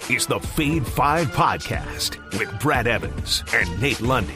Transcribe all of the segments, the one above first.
is the Fade 5 Podcast with Brad Evans and Nate Lundy.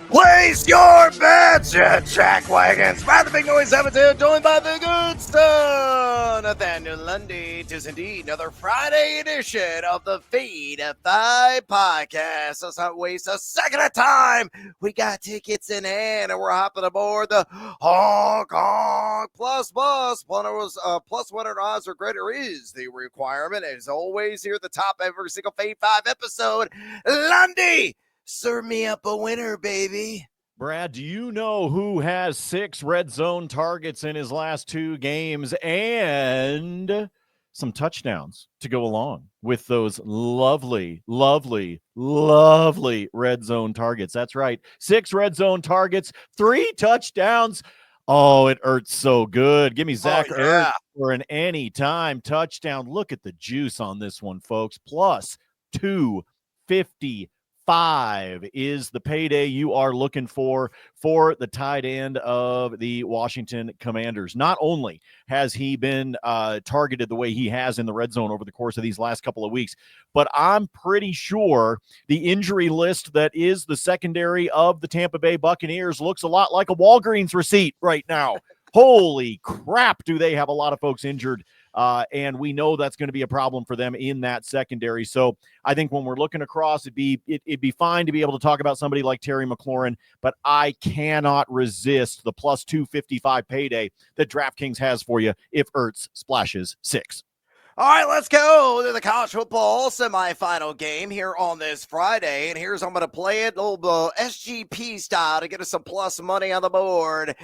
Place your bets, you jack wagons. Brad the Big Noise Evans here, joined by the good son, Nathaniel Lundy. Tis indeed another Friday edition of the Fade 5 Podcast. Let's not waste a second of time. We got tickets in hand, and we're hopping aboard the Honk Honk Plus Bus. Plus 100 odds or greater is the requirement. As always, here at the top of every single Fade 5 episode, Lundy, serve me up a winner, baby. Brad, do you know who has 6 red zone targets in his last 2 games and some touchdowns to go along with those lovely, lovely, lovely red zone targets? That's right. 6 red zone targets, 3 touchdowns. Oh, it hurts so good. Give me Zach Ertz for an anytime touchdown. Look at the juice on this one, folks. Plus 255 is the payday you are looking for the tight end of the Washington Commanders. Not only has he been targeted the way he has in the red zone over the course of these last couple of weeks, but I'm pretty sure the injury list that is the secondary of the Tampa Bay Buccaneers looks a lot like a Walgreens receipt right now. Holy crap, do they have a lot of folks injured. And we know that's going to be a problem for them in that secondary. So I think when we're looking across, it'd be fine to be able to talk about somebody like Terry McLaurin, but I cannot resist the plus 255 payday that DraftKings has for you if Ertz splashes 6. All right, let's go to the college football semifinal game here on this Friday. And here's how I'm going to play it, a little SGP style to get us some plus money on the board.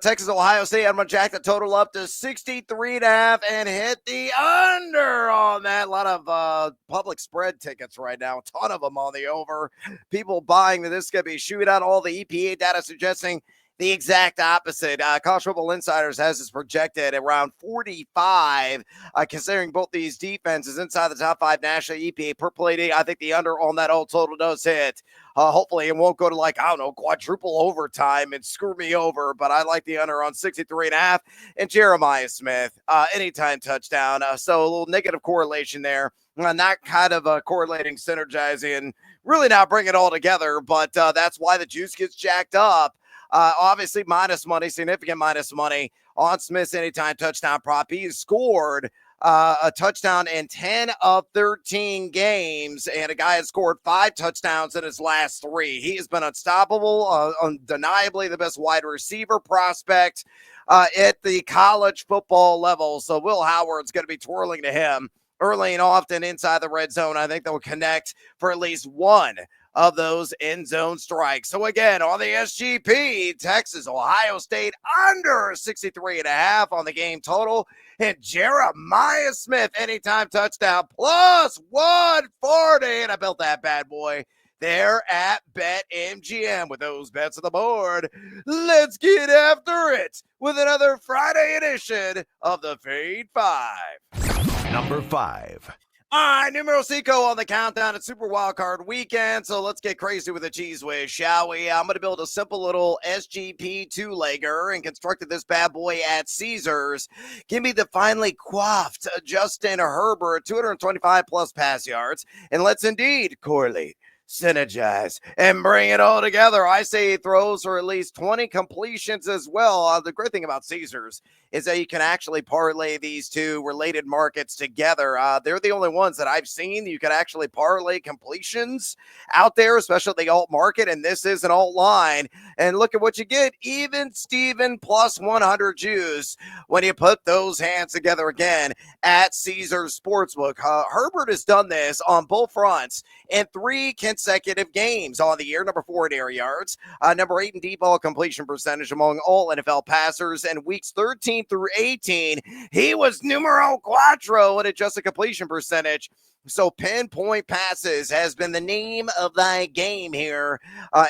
Texas, Ohio State, I'm going to jack the total up to 63.5 and hit the under on that. A lot of public spread tickets right now, a ton of them on the over. People buying that this is going to be a shootout. All the EPA data suggesting the exact opposite. College Football Insiders has this projected around 45, considering both these defenses inside the top 5 national EPA per play day. I think the under on that all total does hit. Hopefully it won't go to quadruple overtime and screw me over, but I like the under on 63.5 and Jeremiah Smith, anytime touchdown. So a little negative correlation there. Not kind of correlating, synergizing, really not bring it all together, but that's why the juice gets jacked up. Obviously, minus money, significant minus money on Smith's anytime touchdown prop. He has scored a touchdown in 10 of 13 games, and a guy has scored 5 touchdowns in his last 3. He has been unstoppable, undeniably the best wide receiver prospect at the college football level. So Will Howard's going to be twirling to him early and often inside the red zone. I think they'll connect for at least one of those end zone strikes. So again, on the SGP, Texas, Ohio State under 63.5 on the game total. And Jeremiah Smith, anytime touchdown, plus 140. And I built that bad boy there at BetMGM with those bets on the board. Let's get after it with another Friday edition of the Fade 5. Number 5. All right, numero 5 on the countdown. It's Super Wildcard Weekend, so let's get crazy with the cheese whiz, shall we? I'm going to build a simple little SGP 2-legger and constructed this bad boy at Caesars. Give me the finely coiffed Justin Herbert, 225-plus pass yards, and let's indeed correlate, synergize, and bring it all together. I say he throws for at least 20 completions as well. The great thing about Caesars is that you can actually parlay these two related markets together. They're the only ones that I've seen you can actually parlay completions out there, especially the alt market, and this is an alt line. And look at what you get, even Steven plus 100 juice when you put those hands together again at Caesars Sportsbook. Herbert has done this on both fronts in 3 consecutive games on the year. Number 4 in air yards, number 8 in deep ball completion percentage among all NFL passers, and weeks 13 through 18, he was numero cuatro in adjusted completion percentage. So pinpoint passes has been the name of thy game here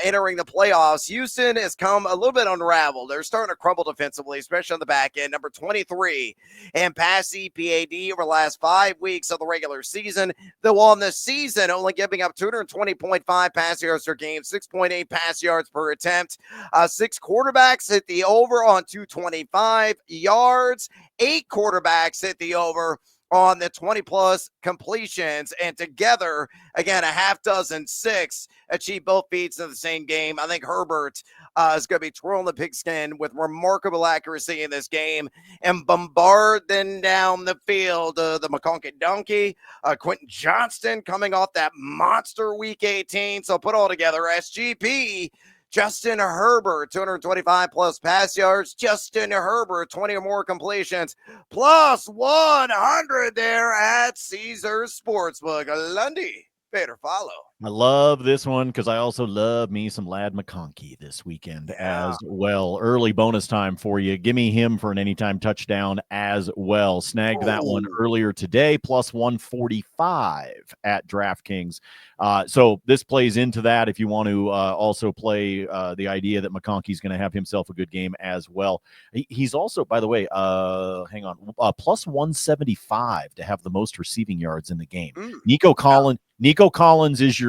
entering the playoffs. Houston has come a little bit unraveled. They're starting to crumble defensively, especially on the back end. Number 23 and pass EPAD over the last 5 weeks of the regular season, though on the season only giving up 220.5 pass yards per game, 6.8 pass yards per attempt. 6 quarterbacks hit the over on 225 yards. 8 quarterbacks hit the over on the 20-plus completions, and together, again, a half dozen, 6 achieve both feats in the same game. I think Herbert is going to be twirling the pigskin with remarkable accuracy in this game and bombarding down the field. The McConkey Donkey, Quentin Johnston coming off that monster Week 18. So put all together, SGP, Justin Herbert, 225 plus pass yards. Justin Herbert, 20 or more completions, plus 100 there at Caesars Sportsbook. Lundy, better follow. I love this one because I also love me some Lad McConkey this weekend as well. Early bonus time for you. Give me him for an anytime touchdown as well. Snagged that one earlier today, plus 145 at DraftKings. So this plays into that if you want to also play the idea that McConkey's going to have himself a good game as well. He's also, by the way, plus 175 to have the most receiving yards in the game. Nico Collins is your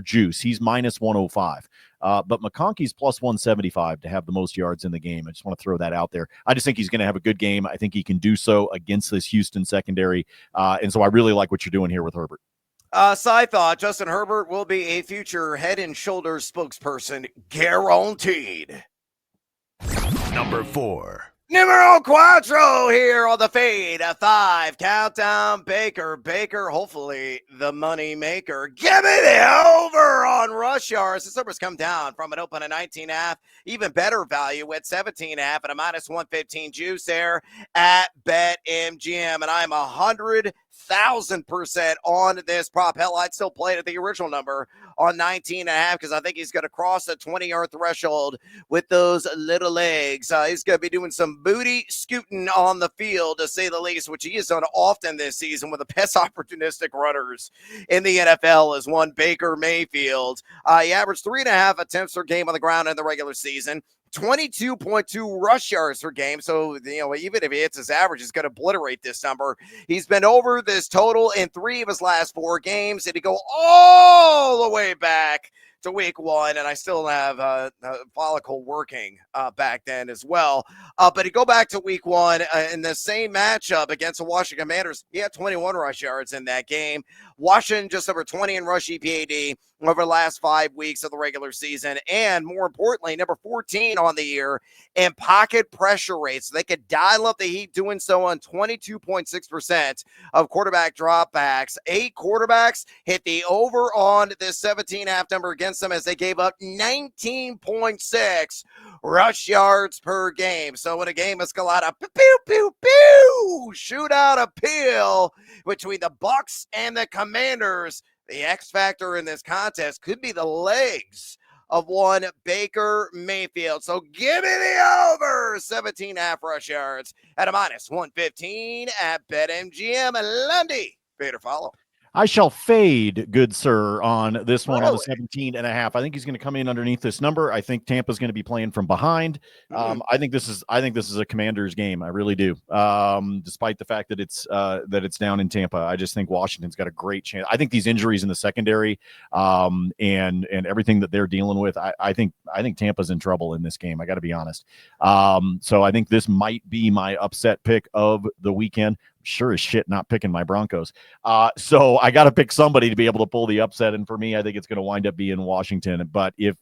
juice. He's minus 105. But McConkey's plus 175 to have the most yards in the game. I just want to throw that out there. I just think he's going to have a good game. I think he can do so against this Houston secondary. And so I really like what you're doing here with Herbert. Side thought, Justin Herbert will be a future Head and Shoulders spokesperson, guaranteed. Number 4. Numero quattro here on the fade. A 5 countdown. Baker, hopefully the money maker. Give me the over on rush yards. This number's come down from an open at 19.5. Even better value at 17.5 and a minus 115 juice there at BetMGM. And I'm 100,000% on this prop. Hell, I'd still play it at the original number on 19.5 because I think he's going to cross the 20-yard threshold with those little legs. He's going to be doing some booty scooting on the field, to say the least, which he has done often this season. With the best opportunistic runners in the NFL is one Baker Mayfield. He averaged 3.5 attempts per game on the ground in the regular season. 22.2 rush yards per game. So, even if he hits his average, he's going to obliterate this number. He's been over this total in 3 of his last 4 games. And he go all the way back to week 1, and I still have a follicle working back then as well. But you go back to week 1 in the same matchup against the Washington Commanders, he had 21 rush yards in that game. Washington just over 20 in rush EPAD over the last 5 weeks of the regular season. And more importantly, number 14 on the year in pocket pressure rates. They could dial up the heat doing so on 22.6% of quarterback dropbacks. 8 quarterbacks hit the over on this 17.5 number against them as they gave up 19.6 rush yards per game. So in a game that's got a lot of shootout appeal between the Bucs and the Commanders, the X factor in this contest could be the legs of one Baker Mayfield. So give me the over 17.5 rush yards at a minus 115 at BetMGM. Lundy, fade or follow. I shall fade, good sir, on this one on the 17.5. I think he's going to come in underneath this number. I think Tampa's going to be playing from behind. I think this is a Commanders game. I really do. Despite the fact that it's down in Tampa, I just think Washington's got a great chance. I think these injuries in the secondary, and everything that they're dealing with, I think Tampa's in trouble in this game. I got to be honest. So I think this might be my upset pick of the weekend. Sure as shit not picking my Broncos. So I got to pick somebody to be able to pull the upset. And for me, I think it's going to wind up being Washington. But if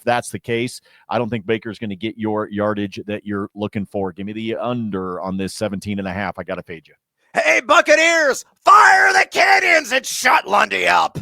that's the case, I don't think Baker's going to get your yardage that you're looking for. Give me the under on this 17.5. I got to fade you. Hey, Buccaneers, fire the cannons and shut Lundy up.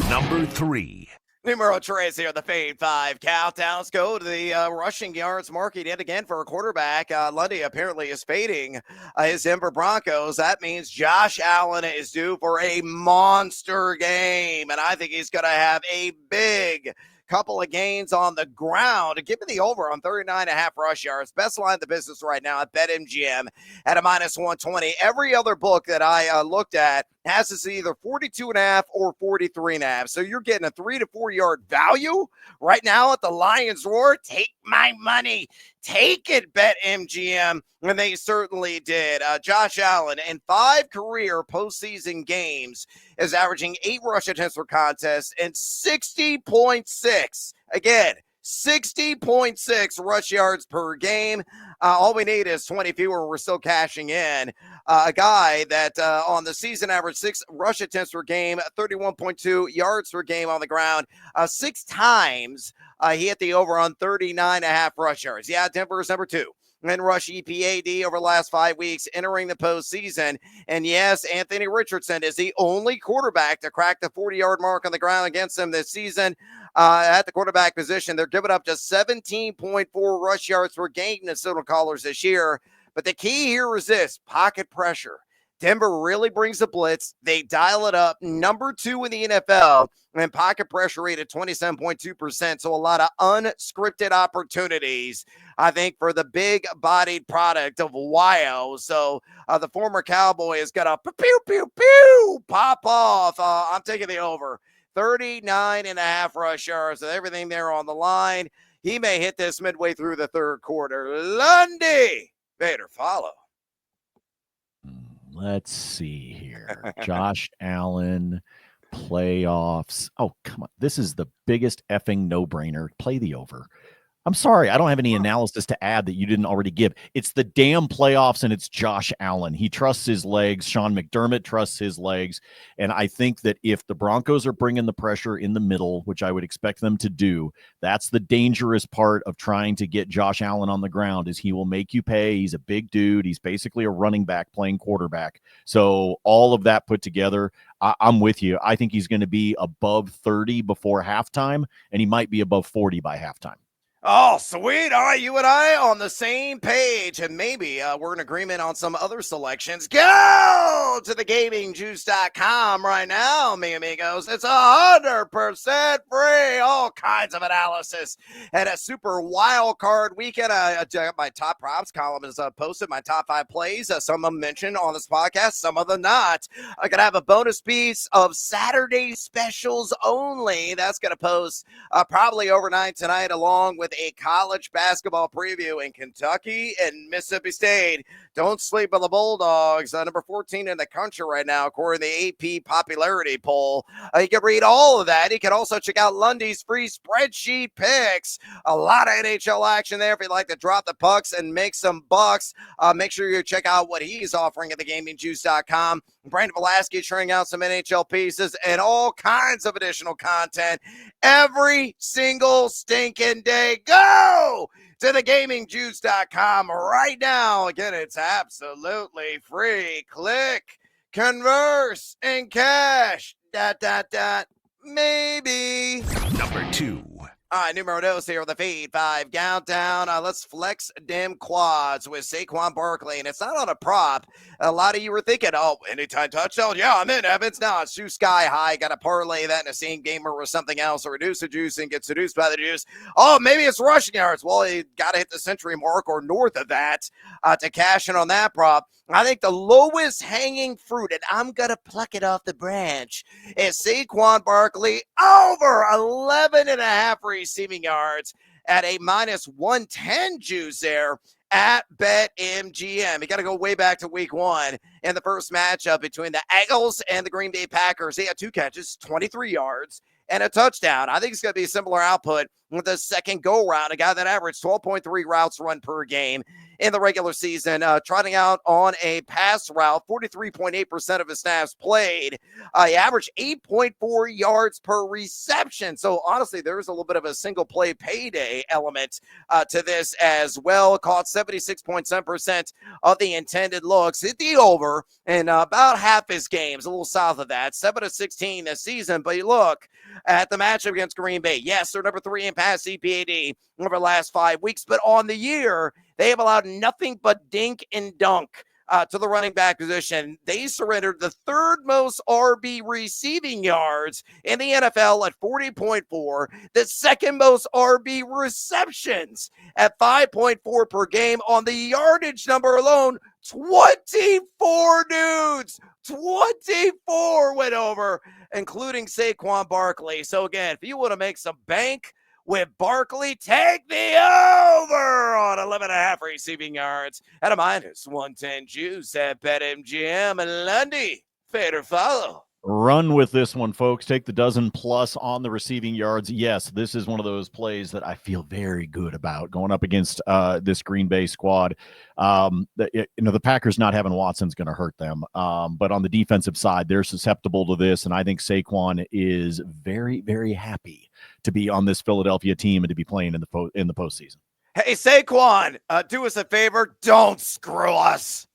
Number 3. Numero 3 here, the fade 5 countdown. Let's go to the rushing yards market yet again for a quarterback. Lundy apparently is fading his Denver Broncos. That means Josh Allen is due for a monster game, and I think he's going to have a big couple of gains on the ground. Give me the over on 39.5 rush yards. Best line of the business right now at BetMGM at a minus 120. Every other book that I looked at has this either 42.5 or 43.5. So you're getting a 3 to 4 yard value right now at the Lions Roar. Take my money. Take it, BetMGM. And they certainly did. Josh Allen, in 5 career postseason games, is averaging 8 rush attempts per contest and 60.6. Again, 60.6 rush yards per game. All we need is 20 fewer. We're still cashing in. A guy that on the season average 6 rush attempts per game, 31.2 yards per game on the ground, 6 times he hit the over on 39.5 rush yards. Yeah, Denver is number 2 in rush EPAD over the last 5 weeks entering the postseason. And yes, Anthony Richardson is the only quarterback to crack the 40-yard mark on the ground against them this season. At the quarterback position, they're giving up just 17.4 rush yards per game in the Signal Callers this year. But the key here is this: pocket pressure. Denver really brings the blitz. They dial it up. Number 2 in the NFL, and pocket pressure rate at 27.2%. So a lot of unscripted opportunities, I think, for the big-bodied product of Wyo. So the former Cowboy is going to pew, pop off. I'm taking the over. 39.5 rush yards with everything there on the line. He may hit this midway through the third quarter. Lundy, Vader, follow. Let's see here. Josh Allen, playoffs. Oh, come on. This is the biggest effing no-brainer. Play the over. I'm sorry, I don't have any analysis to add that you didn't already give. It's the damn playoffs, and it's Josh Allen. He trusts his legs. Sean McDermott trusts his legs. And I think that if the Broncos are bringing the pressure in the middle, which I would expect them to do, that's the dangerous part of trying to get Josh Allen on the ground, is he will make you pay. He's a big dude. He's basically a running back playing quarterback. So all of that put together, I'm with you. I think he's going to be above 30 before halftime, and he might be above 40 by halftime. Oh, sweet. All right, you and I on the same page, and maybe we're in agreement on some other selections. Go to thegamingjuice.com right now, mi amigos. It's 100% free. All kinds of analysis. And a Super Wildcard Weekend. My top props column is posted, my top 5 plays. Some of them mentioned on this podcast, some of them not. I'm going to have a bonus piece of Saturday specials only. That's going to post probably overnight tonight, along with a college basketball preview in Kentucky and Mississippi State. Don't sleep on the Bulldogs. Number 14 in the country right now, according to the AP popularity poll. You can read all of that. You can also check out Lundy's free spreadsheet picks. A lot of NHL action there if you'd like to drop the pucks and make some bucks. Make sure you check out what he's offering at thegamingjuice.com. Brandon Velasquez trying out some NHL pieces and all kinds of additional content every single stinking day. Go to thegamingjuice.com right now. Again, it's absolutely free. Click, converse, and cash. ... Maybe. Number 2. All right, numero dos here with the feed 5 countdown. Let's flex dim quads with Saquon Barkley, and it's not on a prop. A lot of you were thinking, oh, anytime touchdown, yeah, I'm in, Evans. No, it's too sky high. Got to parlay that in a same gamer or something else, or reduce the juice and get seduced by the juice. Oh, maybe it's rushing yards. Well, you got to hit the century mark or north of that to cash in on that prop. I think the lowest hanging fruit, and I'm going to pluck it off the branch, is Saquon Barkley over 11.5 receiving yards at a minus 110 juice there at BetMGM. You got to go way back to week 1 in the first matchup between the Eagles and the Green Bay Packers. They had 2 catches, 23 yards, and a touchdown. I think it's going to be a similar output with the second go-round, a guy that averaged 12.3 routes run per game in the regular season, trotting out on a pass route, 43.8% of his snaps played. He averaged 8.4 yards per reception. So honestly, there's a little bit of a single play payday element to this as well. Caught 76.7% of the intended looks. Hit the over in about half his games, a little south of that, 7-16 this season. But you look at the matchup against Green Bay. Yes, they're number 3 in pass CPAD over the last 5 weeks, but on the year, they have allowed nothing but dink and dunk to the running back position. They surrendered the 3rd most RB receiving yards in the NFL at 40.4, the 2nd most RB receptions at 5.4 per game. On the yardage number alone, 24 dudes, 24 went over, including Saquon Barkley. So again, if you want to make some bank with Barkley, take the over on 11.5 receiving yards at a minus 110 juice at BetMGM. And Lundy, fade or follow. Run with this one, folks. Take the dozen plus on the receiving yards. Yes, this is one of those plays that I feel very good about going up against this Green Bay squad. The Packers not having Watson's going to hurt them. But on the defensive side, they're susceptible to this. And I think Saquon is very, very happy to be on this Philadelphia team and to be playing in the postseason. Hey, Saquon, do us a favor. Don't screw us.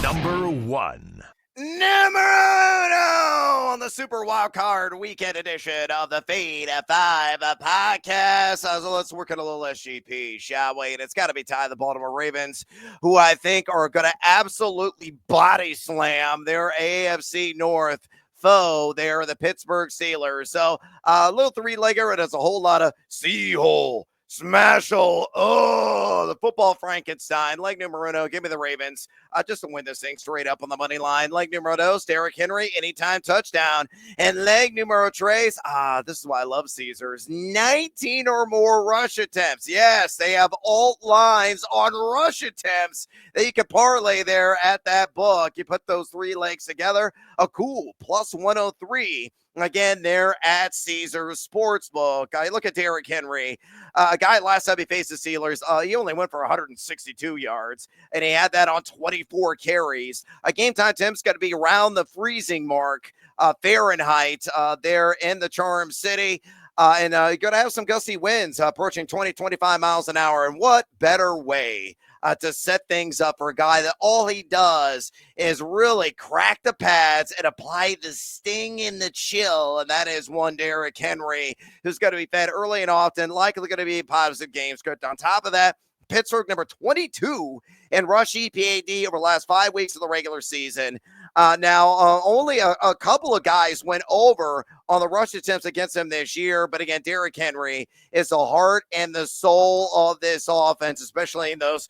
Number 1. Number uno on the Super Wildcard Weekend edition of the Fade at 5 podcast. So let's work on a little SGP, shall we? And it's got to be the Baltimore Ravens, who I think are going to absolutely body slam their AFC North foe. They're the Pittsburgh Steelers. So a little three-legger, and it's a whole lot of sea-hole. Smashel. Oh, the football Frankenstein. Leg numero uno. Give me the Ravens just to win this thing straight up on the money line. Leg numero dos. Derrick Henry. Anytime touchdown. And leg numero tres. This is why I love Caesars. 19 or more rush attempts. Yes, they have alt lines on rush attempts that you can parlay there at that book. You put those three legs together. A cool plus 103. Again, they're at Caesars Sportsbook. I look at Derrick Henry, a guy last time he faced the Steelers, he only went for 162 yards, and he had that on 24 carries. Game time attempt's got to be around the freezing mark, Fahrenheit, there in the Charm City. And you're going to have some gusty winds approaching 20, 25 miles an hour. And what better way to set things up for a guy that all he does is really crack the pads and apply the sting in the chill. And that is one Derrick Henry, who's going to be fed early and often, likely going to be a positive game script. On top of that, Pittsburgh number 22 in rush EPAD over the last 5 weeks of the regular season. Now, only a couple of guys went over on the rush attempts against him this year. But again, Derrick Henry is the heart and the soul of this offense, especially in those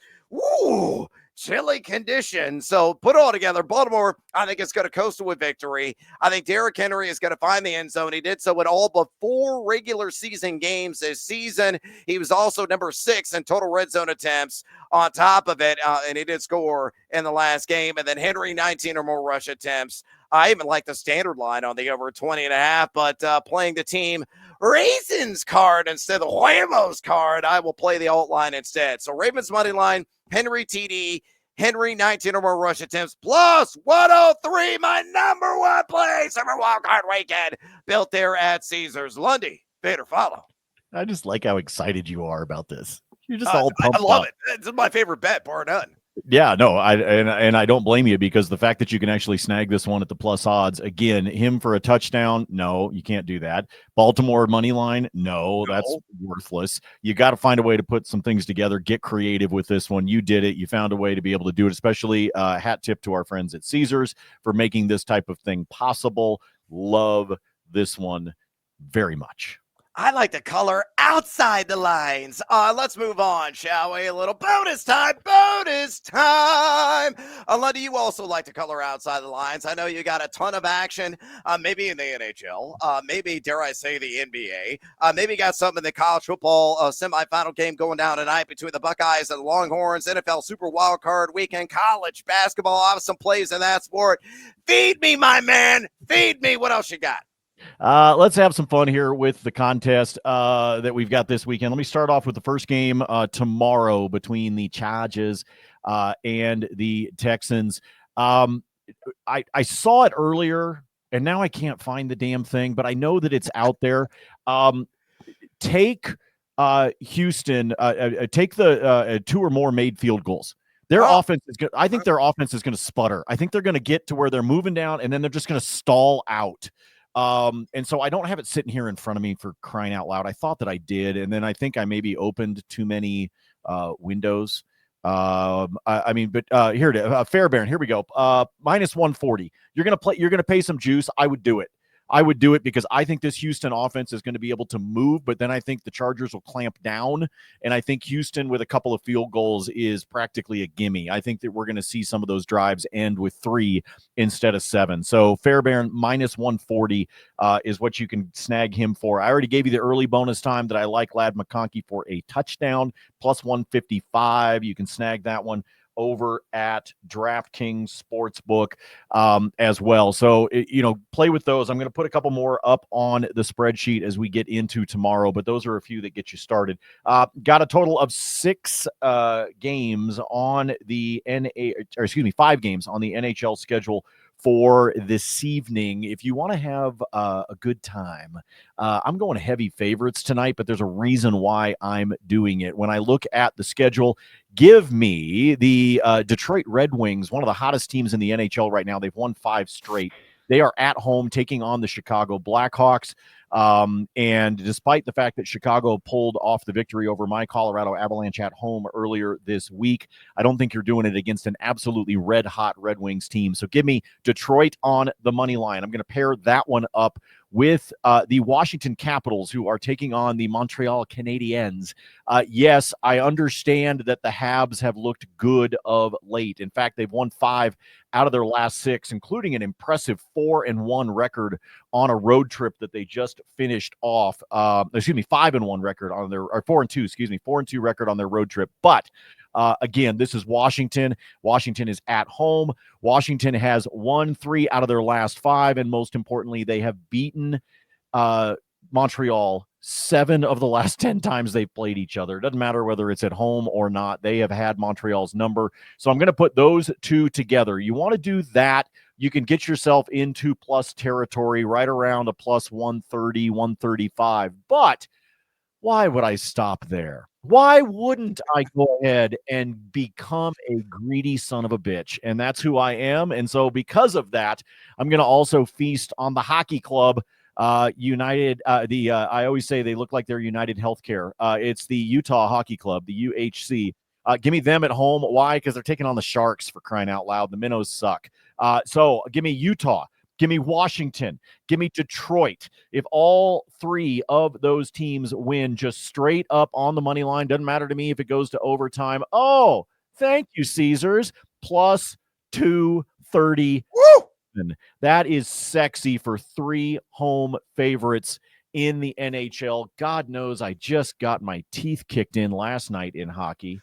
chilly conditions. So put it all together, Baltimore, I think it's going to coast with victory. I think Derrick Henry is going to find the end zone. He did so in all but 4 regular season games this season. He was also number 6 in total red zone attempts on top of it, and he did score in the last game. And then Henry, 19 or more rush attempts. I even like the standard line on the over 20.5, but playing the team Raisins card instead of the Huevos card, I will play the alt line instead. So Ravens money line, Henry TD, Henry 19 or more rush attempts, plus 103, my number one play, Super Wildcard Weekend, built there at Caesars. Lundy, fade or follow. I just like how excited you are about this. You're just all pumped up. I love up. it. It's my favorite bet, bar none. Yeah, no, I don't blame you, because the fact that you can actually snag this one at the plus odds, again, him for a touchdown, no, you can't do that. Baltimore money line, no, that's worthless. You got to find a way to put some things together, get creative with this one. You did it. You found a way to be able to do it, especially hat tip to our friends at Caesars for making this type of thing possible. Love this one very much. I like the color outside the lines. Let's move on, shall we? A little bonus time. Lundy, you also like to color outside the lines. I know you got a ton of action, maybe in the NHL, maybe, dare I say, the NBA. Maybe you got something in the college football semifinal game going down tonight between the Buckeyes and the Longhorns, NFL Super Wildcard Weekend, college basketball. I have some plays in that sport. Feed me, my man. Feed me. What else you got? Let's have some fun here with the contest that we've got this weekend. Let me start off with the first game tomorrow between the Chargers and the Texans. I saw it earlier, and now I can't find the damn thing, but I know that it's out there. Take Houston, take the 2 or more made field goals. Their offense is good. I think their offense is going to sputter. I think they're going to get to where they're moving down, and then they're just going to stall out. And so I don't have it sitting here in front of me, for crying out loud. I thought that I did, and then I think I maybe opened too many windows. Here it is. Fairbairn, here we go. Minus 140. You're gonna pay some juice. I would do it. Because I think this Houston offense is going to be able to move, but then I think the Chargers will clamp down, and I think Houston with a couple of field goals is practically a gimme. I think that we're going to see some of those drives end with 3 instead of 7. So Fairbairn minus 140 is what you can snag him for. I already gave you the early bonus time that I like Ladd McConkey for a touchdown, plus 155. You can snag that one over at DraftKings Sportsbook as well. So, play with those. I'm going to put a couple more up on the spreadsheet as we get into tomorrow, but those are a few that get you started. Got a total of 5 games on the NHL schedule for this evening. If you want to have a good time, I'm going heavy favorites tonight, but there's a reason why I'm doing it. When I look at the schedule, give me the Detroit Red Wings, one of the hottest teams in the NHL right now. They've won 5 straight. They are at home taking on the Chicago Blackhawks. And despite the fact that Chicago pulled off the victory over my Colorado Avalanche at home earlier this week, I don't think you're doing it against an absolutely red-hot Red Wings team. So give me Detroit on the money line. I'm going to pair that one up with the Washington Capitals, who are taking on the Montreal Canadiens. Yes, I understand that the Habs have looked good of late. In fact, they've won 5 out of their last 6, including an impressive 4-1 record on a road trip that they just finished off. 5-1 record on their, or 4-2, 4-2 record on their road trip. But again, this is Washington. Washington is at home. Washington has won 3 out of their last 5, and most importantly, they have beaten Montreal 7 of the last 10 times they've played each other. It doesn't matter whether it's at home or not. They have had Montreal's number. So I'm going to put those 2 together. You want to do that, you can get yourself into plus territory right around a plus 130, 135. But why would I stop there? Why wouldn't I go ahead and become a greedy son of a bitch? And that's who I am. And so because of that, I'm going to also feast on the hockey club, United. I always say they look like they're United Healthcare. It's the Utah Hockey Club, the UHC. Give me them at home. Why? Because they're taking on the Sharks, for crying out loud. The Minnows suck. So give me Utah. Give me Washington. Give me Detroit. If all 3 of those teams win just straight up on the money line, doesn't matter to me if it goes to overtime. Oh, thank you, Caesars. Plus 230. Woo! That is sexy for 3 home favorites in the NHL. God knows I just got my teeth kicked in last night in hockey.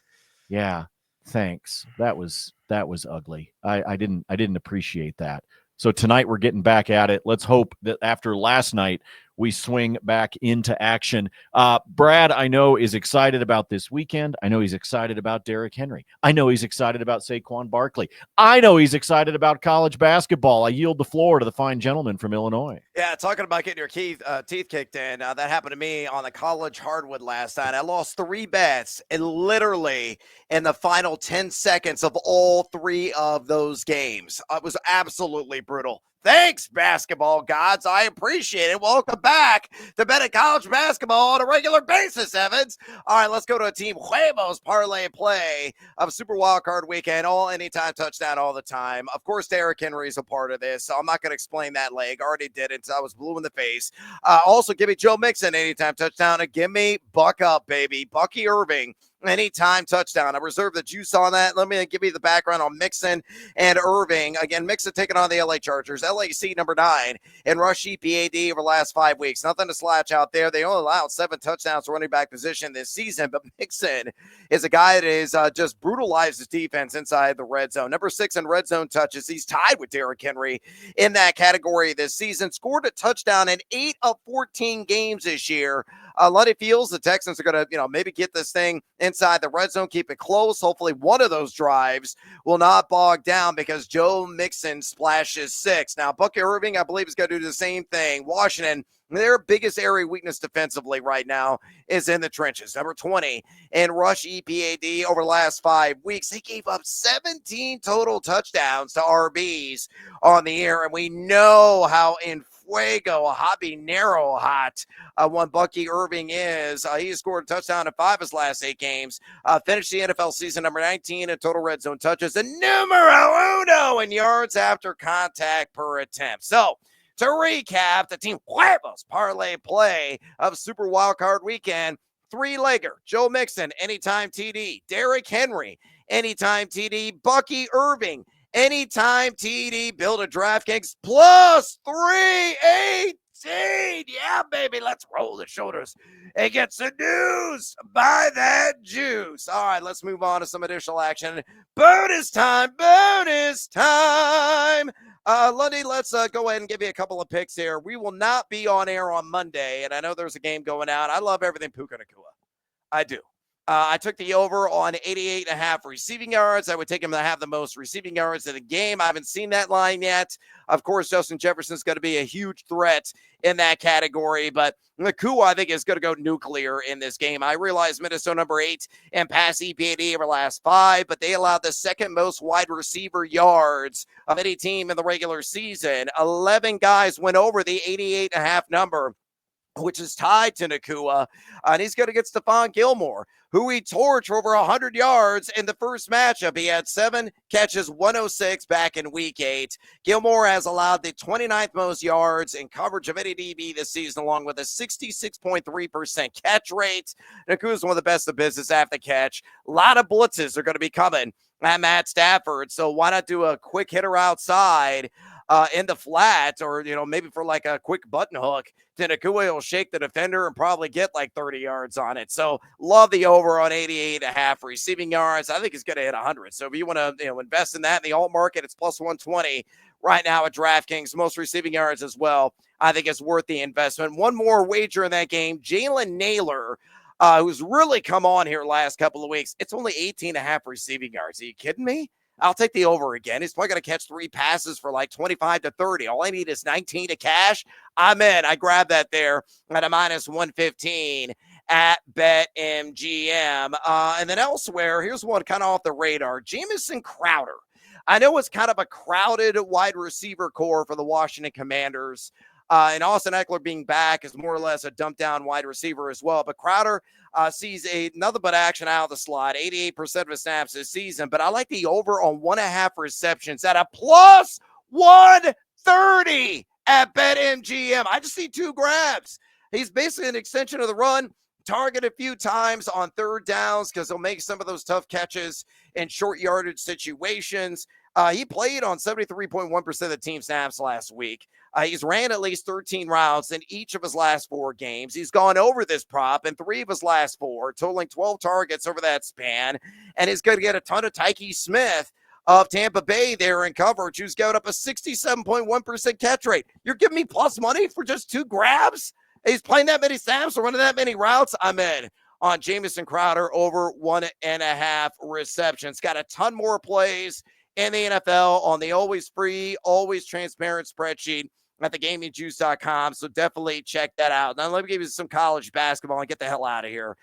Yeah, thanks. That was ugly. I didn't appreciate that. So tonight we're getting back at it. Let's hope that after last night, we swing back into action. Brad, I know, is excited about this weekend. I know he's excited about Derrick Henry. I know he's excited about Saquon Barkley. I know he's excited about college basketball. I yield the floor to the fine gentleman from Illinois. Yeah, talking about getting your teeth kicked in, that happened to me on the college hardwood last night. I lost 3 bets, and literally in the final 10 seconds of all 3 of those games. It was absolutely brutal. Thanks, basketball gods. I appreciate it. Welcome back to betting college basketball on a regular basis, Evans. All right, let's go to a Team Huevos parlay play of Super Wildcard Weekend, all anytime touchdown all the time. Of course, Derrick Henry is a part of this, so I'm not going to explain that leg. Already did it, so I was blue in the face. Also, give me Joe Mixon anytime touchdown, and give me Buck up, baby. Bucky Irving. Anytime touchdown. I reserve the juice on that. Let me give you the background on Mixon and Irving. Again, Mixon taking on the LA Chargers. LAC number 9 in rush EPAD over the last 5 weeks. Nothing to slouch out there. They only allowed 7 touchdowns to running back position this season, but Mixon is a guy that is just brutalized his defense inside the red zone. Number 6 in red zone touches. He's tied with Derrick Henry in that category this season. Scored a touchdown in 8 of 14 games this year. Lundy feels the Texans are going to, maybe get this thing inside the red zone, keep it close. Hopefully one of those drives will not bog down because Joe Mixon splashes 6. Now, Bucky Irving, I believe, is going to do the same thing. Washington, their biggest area weakness defensively right now is in the trenches. Number 20 in rush EPAD over the last 5 weeks. They gave up 17 total touchdowns to RBs on the air, and we know how fuego, habanero hot one Bucky Irving is. He scored a touchdown in 5 of his last 8 games. Finished the NFL season number 19 in total red zone touches and numero uno in yards after contact per attempt. So, to recap, the Team Huevos parlay play of Super Wildcard Weekend, 3-legger, Joe Mixon, anytime TD, Derrick Henry, anytime TD, Bucky Irving, anytime TD, build a DraftKings plus 318. Yeah, baby, let's roll the shoulders and get some news. Buy that juice. All right, let's move on to some additional action. Bonus time. Lundy, let's go ahead and give you a couple of picks here. We will not be on air on Monday, and I know there's a game going out. I love everything Puka Nacua. I do. I took the over on 88.5 receiving yards. I would take him to have the most receiving yards of the game. I haven't seen that line yet. Of course, Justin Jefferson's going to be a huge threat in that category, but Nacua, I think, is going to go nuclear in this game. I realize Minnesota number 8 in pass EPAD over last 5, but they allowed the second most wide receiver yards of any team in the regular season. 11 guys went over the 88.5 number, which is tied to Nacua, and he's going to get Stephon Gilmore, who he torched for over 100 yards in the first matchup. He had 7 catches, 106 back in Week 8. Gilmore has allowed the 29th most yards in coverage of any DB this season, along with a 66.3% catch rate. Nacua is one of the best in business after catch. A lot of blitzes are going to be coming at Matt Stafford, so why not do a quick hitter outside in the flat, or, maybe for like a quick button hook, then Nacua will shake the defender and probably get like 30 yards on it. So love the over on 88.5 receiving yards. I think he's going to hit 100. So if you want to invest in that in the alt market, it's plus 120 right now at DraftKings. Most receiving yards as well. I think it's worth the investment. One more wager in that game, Jalen Naylor, who's really come on here last couple of weeks. It's only 18.5 receiving yards. Are you kidding me? I'll take the over again. He's probably going to catch 3 passes for like 25 to 30. All I need is 19 to cash. I'm in. I grabbed that there at a minus 115 at BetMGM. And then elsewhere, here's one kind of off the radar. Jamison Crowder. I know it's kind of a crowded wide receiver core for the Washington Commanders. And Austin Eckler being back is more or less a dump down wide receiver as well. But Crowder sees another but action out of the slot, 88% of his snaps this season. But I like the over on 1.5 receptions at a plus 130 at BetMGM. I just see 2 grabs. He's basically an extension of the run. Target a few times on third downs because he'll make some of those tough catches in short yardage situations. He played on 73.1% of the team snaps last week. He's ran at least 13 routes in each of his last 4 games. He's gone over this prop in 3 of his last 4, totaling 12 targets over that span. And he's going to get a ton of Tyke Smith of Tampa Bay there in coverage, who's got up a 67.1% catch rate. You're giving me plus money for just 2 grabs? He's playing that many snaps or running that many routes? I'm in on Jamison Crowder over 1.5 receptions. Got a ton more plays in the NFL on the always free, always transparent spreadsheet at thegamingjuice.com. So definitely check that out. Now let me give you some college basketball and get the hell out of here.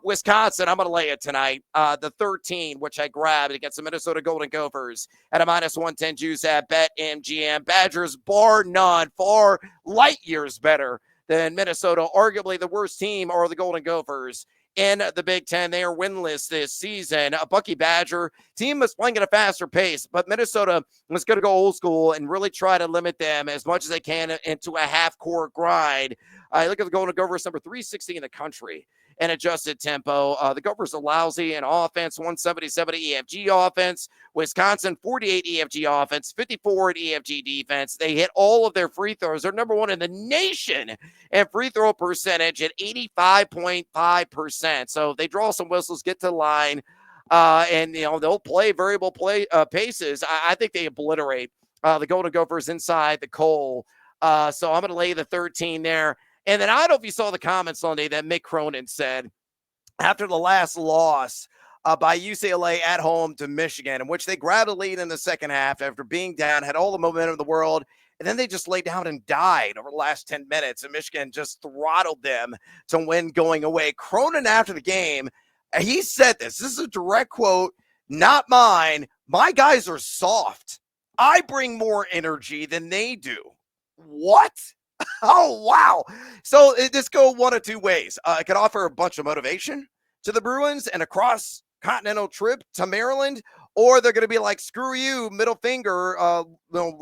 Wisconsin, I'm going to lay it tonight. The 13, which I grabbed against the Minnesota Golden Gophers at a minus 110 juice at BetMGM. Badgers, bar none, far light years better than Minnesota. Arguably the worst team are the Golden Gophers in the Big Ten. They are winless this season. A Bucky Badger team is playing at a faster pace, but Minnesota was going to go old school and really try to limit them as much as they can into a half-court grind. Look at the Golden Gophers, number 360 in the country in adjusted tempo. The Gophers are lousy in offense, 177 EFG offense. Wisconsin, 48 EFG offense, 54 at EFG defense. They hit all of their free throws. They're number 1 in the nation in free throw percentage at 85.5%. So they draw some whistles, get to the line, and they'll play variable paces. I think they obliterate the Golden Gophers inside the Cole. So I'm going to lay the 13 there. And then I don't know if you saw the comments Sunday that Mick Cronin said after the last loss by UCLA at home to Michigan, in which they grabbed a lead in the second half after being down, had all the momentum in the world, and then they just laid down and died over the last 10 minutes, and Michigan just throttled them to win going away. Cronin, after the game, he said this. This is a direct quote, not mine. My guys are soft. I bring more energy than they do. What? Oh, wow. So this go one of 2 ways. It could offer a bunch of motivation to the Bruins and a cross-continental trip to Maryland, or they're going to be like, screw you, middle finger,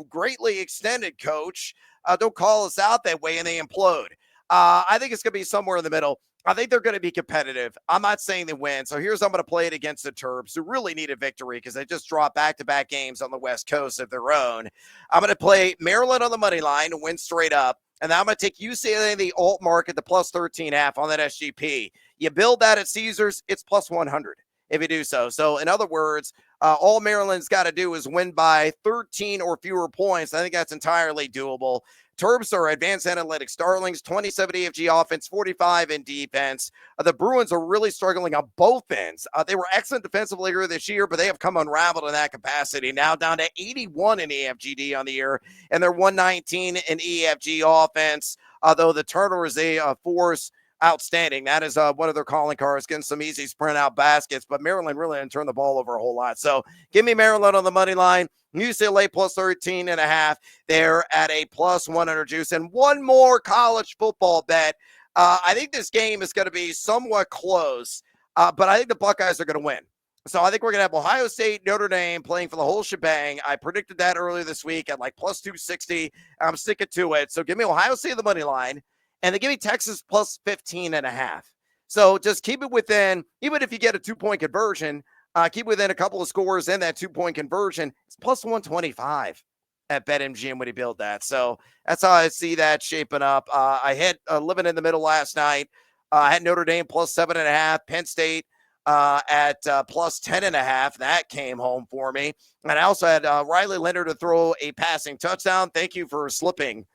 greatly extended, coach. Don't call us out that way, and they implode. I think it's going to be somewhere in the middle. I think they're going to be competitive. I'm not saying they win. So here's how I'm going to play it against the Terps, who really need a victory because they just dropped back-to-back games on the West Coast of their own. I'm going to play Maryland on the money line to win straight up. And I'm going to take UCLA the alt market to plus 13.5 on that SGP. You build that at Caesars, it's plus 100 if you do so. So in other words, all Maryland's got to do is win by 13 or fewer points. I think that's entirely doable. Terps are advanced analytics darlings, 27 EFG offense, 45 in defense. The Bruins are really struggling on both ends. They were excellent defensively earlier this year, but they have come unraveled in that capacity. Now down to 81 in EFGD on the year, and they're 119 in EFG offense, though the turnovers they force outstanding. That is one of their calling cards, getting some easy sprint out baskets, but Maryland really didn't turn the ball over a whole lot. So give me Maryland on the money line. UCLA plus 13.5. They're at a plus 100 juice. And one more college football bet. I think this game is going to be somewhat close, but I think the Buckeyes are going to win. So I think we're going to have Ohio State, Notre Dame playing for the whole shebang. I predicted that earlier this week at like plus 260. I'm sticking to it. So give me Ohio State on the money line. And they give me Texas plus 15.5. So just keep it within, even if you get a 2-point conversion, keep within a couple of scores in that 2-point conversion. It's plus 125 at BetMGM when he built that. So that's how I see that shaping up. I had living in the middle last night. I had Notre Dame plus 7.5, Penn State at plus 10.5. That came home for me. And I also had Riley Leonard to throw a passing touchdown. Thank you for slipping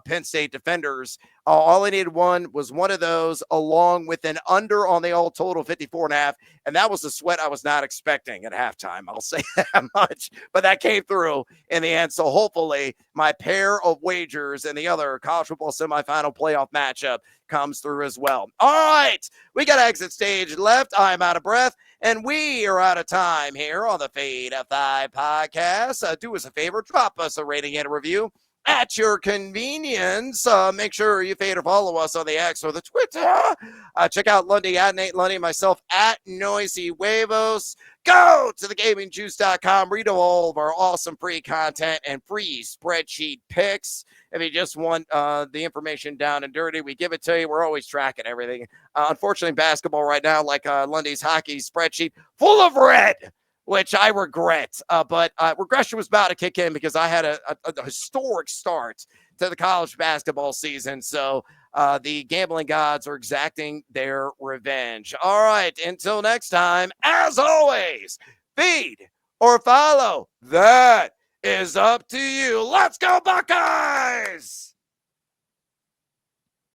Penn State defenders. All I needed was one of those along with an under on the all total 54.5. And that was a sweat I was not expecting at halftime. I'll say that much, but that came through in the end. So hopefully my pair of wagers and the other college football semifinal playoff matchup comes through as well. All right. We got exit stage left. I'm out of breath and we are out of time here on the Fade of Thigh podcast. Do us a favor, drop us a rating and a review at your convenience. Make sure you fade or follow us on the X or the Twitter. Check out Lundy at Nate Lundy, myself at Noisy Huevos. Go to thegamingjuice.com. Read all of our awesome free content and free spreadsheet picks. If you just want the information down and dirty, we give it to you. We're always tracking everything. Unfortunately, basketball right now, like Lundy's hockey spreadsheet, full of red, which I regret. But regression was about to kick in because I had a historic start to the college basketball season. So the gambling gods are exacting their revenge. All right, until next time, as always, feed or follow. That is up to you. Let's go, Buckeyes!